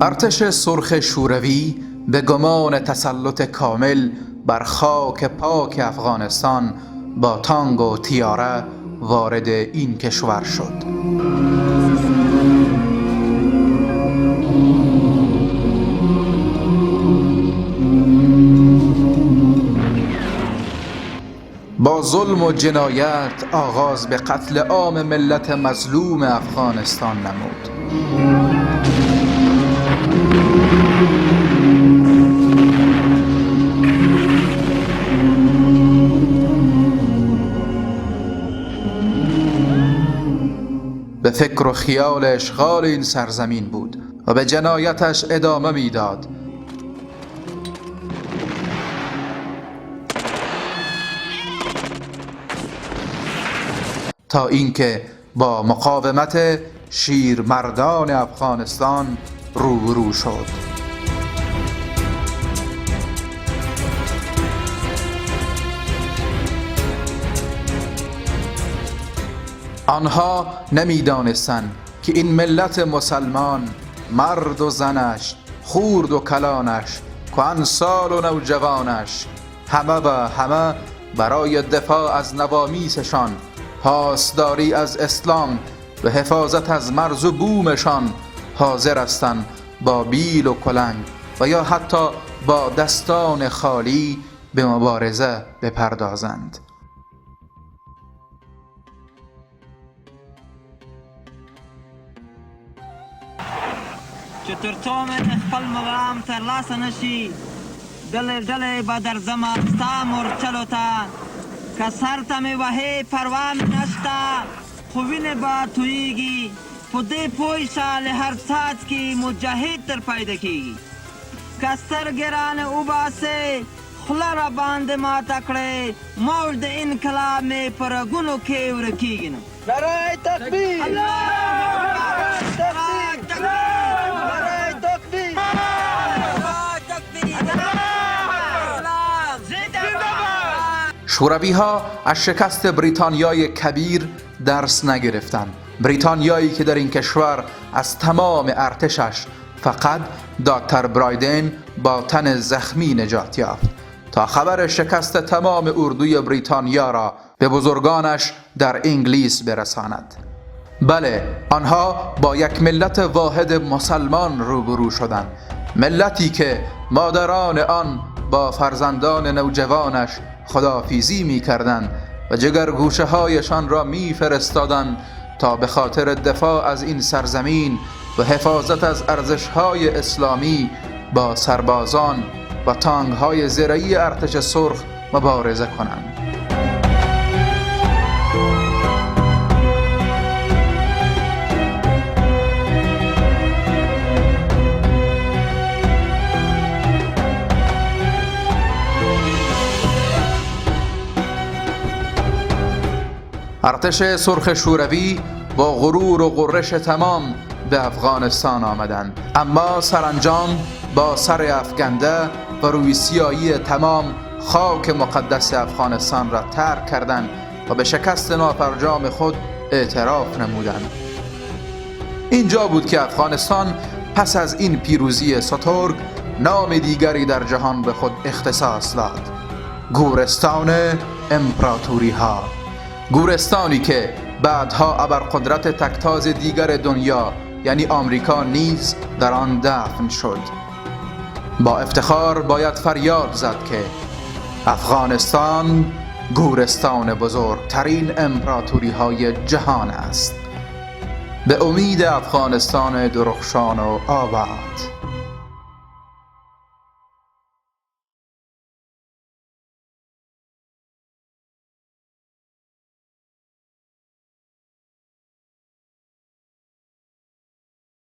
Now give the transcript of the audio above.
ارتش سرخ شوروی به گمان تسلط کامل بر خاک پاک افغانستان با تانگ و تیاره وارد این کشور شد. با ظلم و جنایت آغاز به قتل عام ملت مظلوم افغانستان نمود. به فکر و خیال اشغال این سرزمین بود و به جنایتش ادامه میداد. تا اینکه با مقاومت شیرمردان افغانستان روبرو شد. آنها نمیدانستند که این ملت مسلمان، مرد و زنش، خورد و کلانش، کهنسال و نوجوانش، همه و همه برای دفاع از نوامیسشان، پاسداری از اسلام و حفاظت از مرز و بومشان حاضر هستند با بیل و کلنگ و یا حتی با دستان خالی به مبارزه بپردازند. چې تر څو مې خپل مقام ترلاسه نشي ډلې ډلې به درځم ستا مورچلو ته که سر ته مې وهې پروا مې نشته خو وینې به تویېږي په دې پوه شه له هر څاڅکي مجاهد تر پیدا کېږي که سترګې رانه وباسې خوله را باندې ماته کړې موج د انقلاب مې په رګونو کې ورکېږي نو نعره تکبیر شوروی ها از شکست بریتانیای کبیر درس نگرفتند. بریتانیایی که در این کشور از تمام ارتشش فقط دکتر برایدن با تن زخمی نجات یافت تا خبر شکست تمام اردوی بریتانیا را به بزرگانش در انگلیس برساند. بله، آنها با یک ملت واحد مسلمان روبرو شدند، ملتی که مادران آن با فرزندان نوجوانش خداحافظی می کردند و جگرگوشه هایشان را می فرستادند تا به خاطر دفاع از این سرزمین و حفاظت از ارزش های اسلامی با سربازان و تانک های زرهی ارتش سرخ مبارزه کنند. ارتش سرخ شوروی با غرور و غرش تمام به افغانستان آمدند، اما سرانجام با سر افکنده و روی سیاهی تمام خاک مقدس افغانستان را ترک کردند و به شکست ناپرجام خود اعتراف نمودند. اینجا بود که افغانستان پس از این پیروزی سترگ نام دیگری در جهان به خود اختصاص داد: گورستان امپراتوری ها. گورستانی که بعدها ابرقدرت تکتاز دیگر دنیا یعنی آمریکا نیز در آن دفن شد. با افتخار باید فریاد زد که افغانستان گورستان بزرگترین امپراتوری های جهان است. به امید افغانستان درخشان و آباد.